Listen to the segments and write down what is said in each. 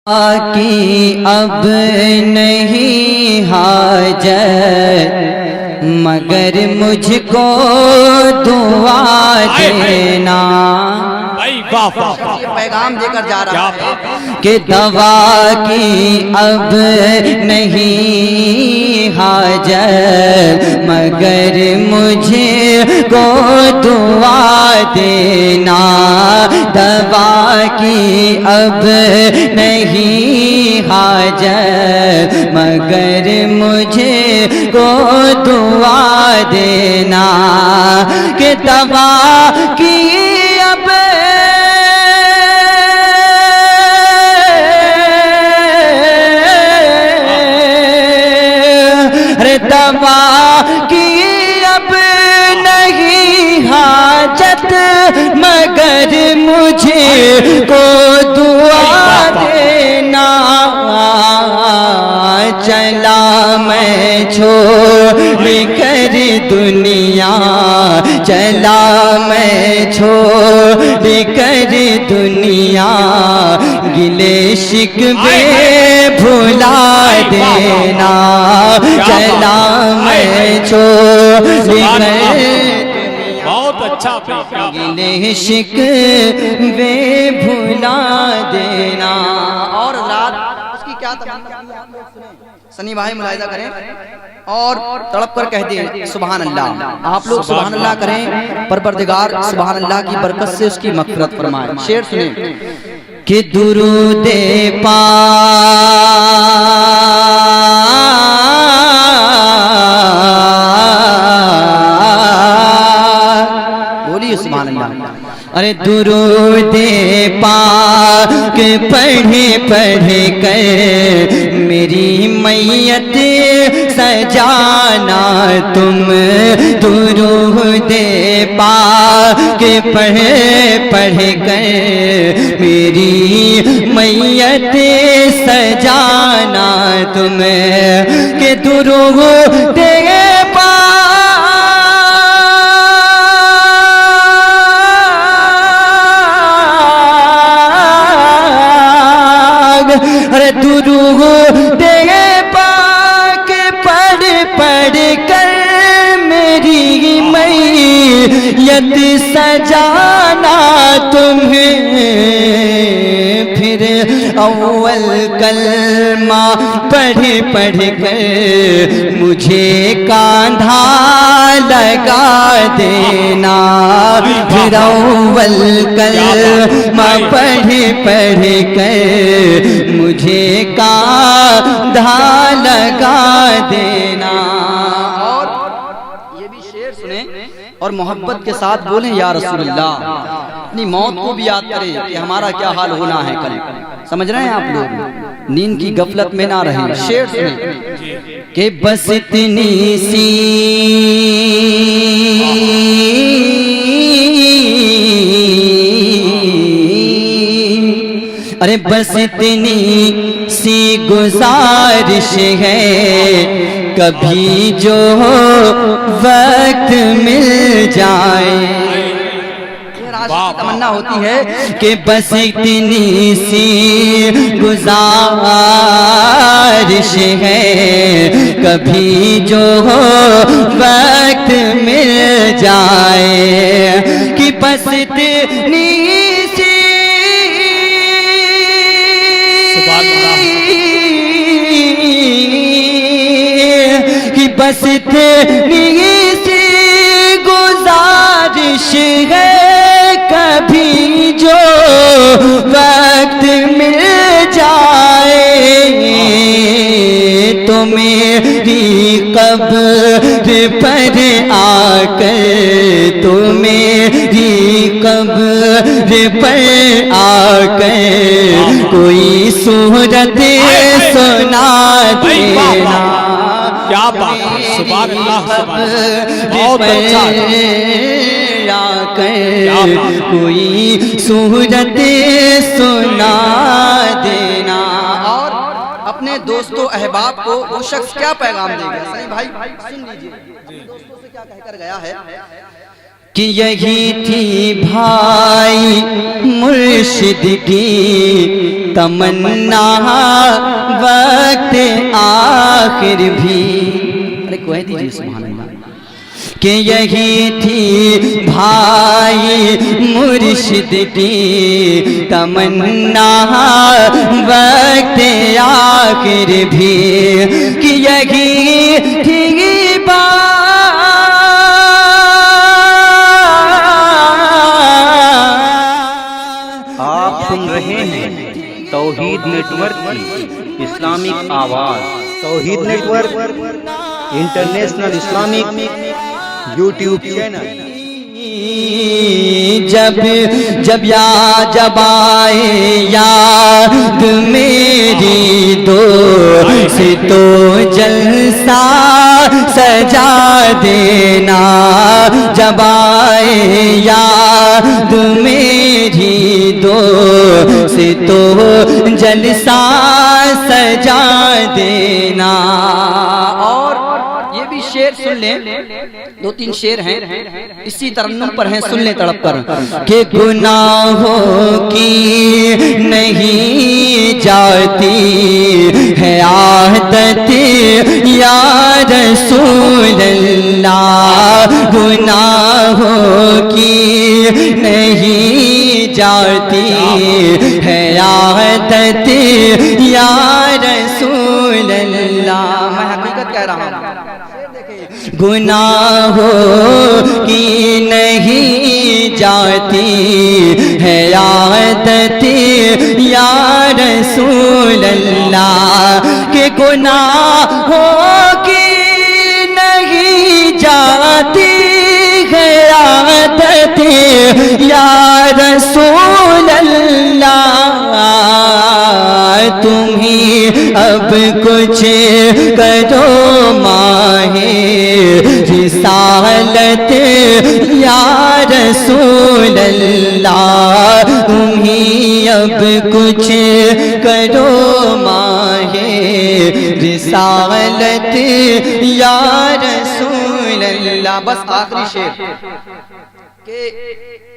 کی اب نہیں حاجت مگر مجھ کو دعا دینا. پیغام دے کر جا رہا ہے کہ دوا کی اب نہیں حاجت مگر مجھے کو دعا دینا. دوا کی اب نہیں حاجت مگر مجھے کو دعا دینا. کہ دوا کی اب دوا کی اب نہیں حاجت مگر مجھے کو دعا دینا. چلا میں چھوڑ کر دنیا چلا میں چھوڑ کر دنیا گلے شکوے بھلا دینا. چلا میں چھوڑ کر بہت اچھا گلے شکوے بھلا دینا. اور رات اس کی کیا تمنا سنی بھائی ملاحظہ کریں اور تڑپ کر کہہ دیں سبحان اللہ. آپ لوگ سبحان اللہ کریں پروردگار سبحان اللہ کی برکت سے اس کی مغفرت فرمائے. شعر سنیں کہ درود بولیے سبحان اللہ. ارے درود پاک پڑھے پڑھے کر میری میت سجانا تم. درود پاک پڑھے پڑھے کر میری میت سجانا تم. کہ درود درود پاک پڑھ پڑھ کر میری میت سجانا تمہیں. پھر اول کلمہ پڑھ پڑھ کر مجھے کاندھا لگا دینا. پھر اول کلمہ پڑھ پڑھ کر مجھے کاندھا لگا دینا. اور یہ بھی شعر سنیں اور محبت کے ساتھ بولیں یا رسول اللہ. اپنی موت کو بھی یاد کریں کہ ہمارا کیا حال ہونا ہے کل. سمجھ رہے ہیں آپ لوگ نیند کی غفلت میں نہ رہیں. شعر سنیں کہ بس اتنی سی ارے بس اتنی سی گزارش ہے کبھی جو وقت مل جائے. تمنا ہوتی ہے کہ بس اتنی سی گزارش ہے کبھی جو وقت مل جائے. کہ بس اتنی بس اتنی سی گزارش ہے کبھی جو وقت مل جائے. تو میری قبر پر آ کر تو میری قبر پر آ کر کوئی صورت سنا دینا. کیا بات ہے سبحان اللہ. بہت اچھا کوئی صورت سنا دینا. اور اپنے دوستوں احباب کو وہ شخص کیا پیغام دے گا؟ صحیح بھائی سن لیجئے دوستوں سے کیا کہہ کر گیا ہے کہ یہی تھی بھائی مرشد کی تمنا وقت آخر بھی. ارے کوئی دیجیے سبحان اللہ. کہ یہی تھی بھائی مرشد کی تمنا وقت آخر بھی. کہ یہی تھی آپ سن رہے ہیں توحید نیٹ ورک کی اسلامک آواز. Tawheed network international Islamic YouTube channel. جب آئے یاد میری دوست تو جلسہ سجا دینا. جب آئے یاد میری دوست تو جلسہ سجا دینا. اور یہ بھی شعر سن لیں, 2-3 شعر ہیں اسی ترنم پر ہیں, سن لیں تڑپ کر. کہ گناہوں کی نہیں جاتی ہے عادت یا رسول اللہ. گناہوں کی نہیں جاتی ہے عادت یا رسول اللہ. میں حقیقت کہہ رہا ہوں. گناہوں کی نہیں جاتی ہے عادت یا رسول اللہ. کہ گناہوں کی نہیں جاتی ہے عادت یا رسول اللہ. تم ہی اب کچھ کرو ماہ رسالت یا رسول اللہ. تم ہی اب کچھ کرو ماہ رسالت یا رسول اللہ. بس آخری شعر کہ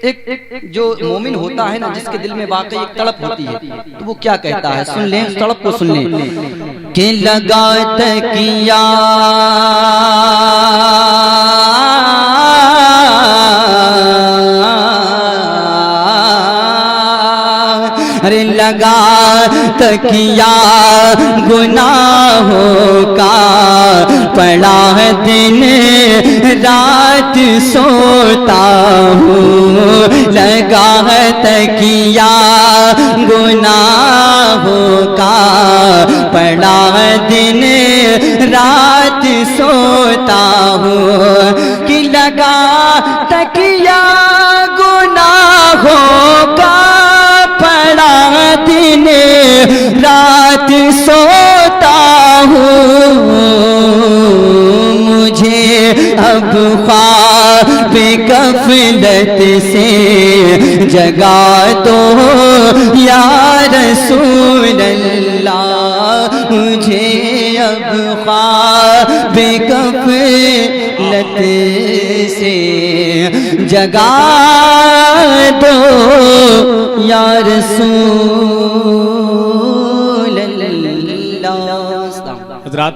ایک جو مومن ہوتا ہے نا, جس کے دل میں واقعی ایک تڑپ ہوتی ہے, تو وہ کیا کہتا ہے, سن لیں, اس تڑپ کو سن لیں. کہ لگا تکیا ارے لگا تکیا گناہوں کا پڑا دن رات سوتا ہوں. لگا تکیا گناہوں کا پڑا دن رات سوتا ہوں. کہ لگا تکیا گناہوں کا پڑا دن رات سوتا ہوں. مجھے اب خواب غفلت سے جگا دو یا رسول اللہ. مجھے اب خواب غفلت سے جگا دو یا رسول اللہ. حضرات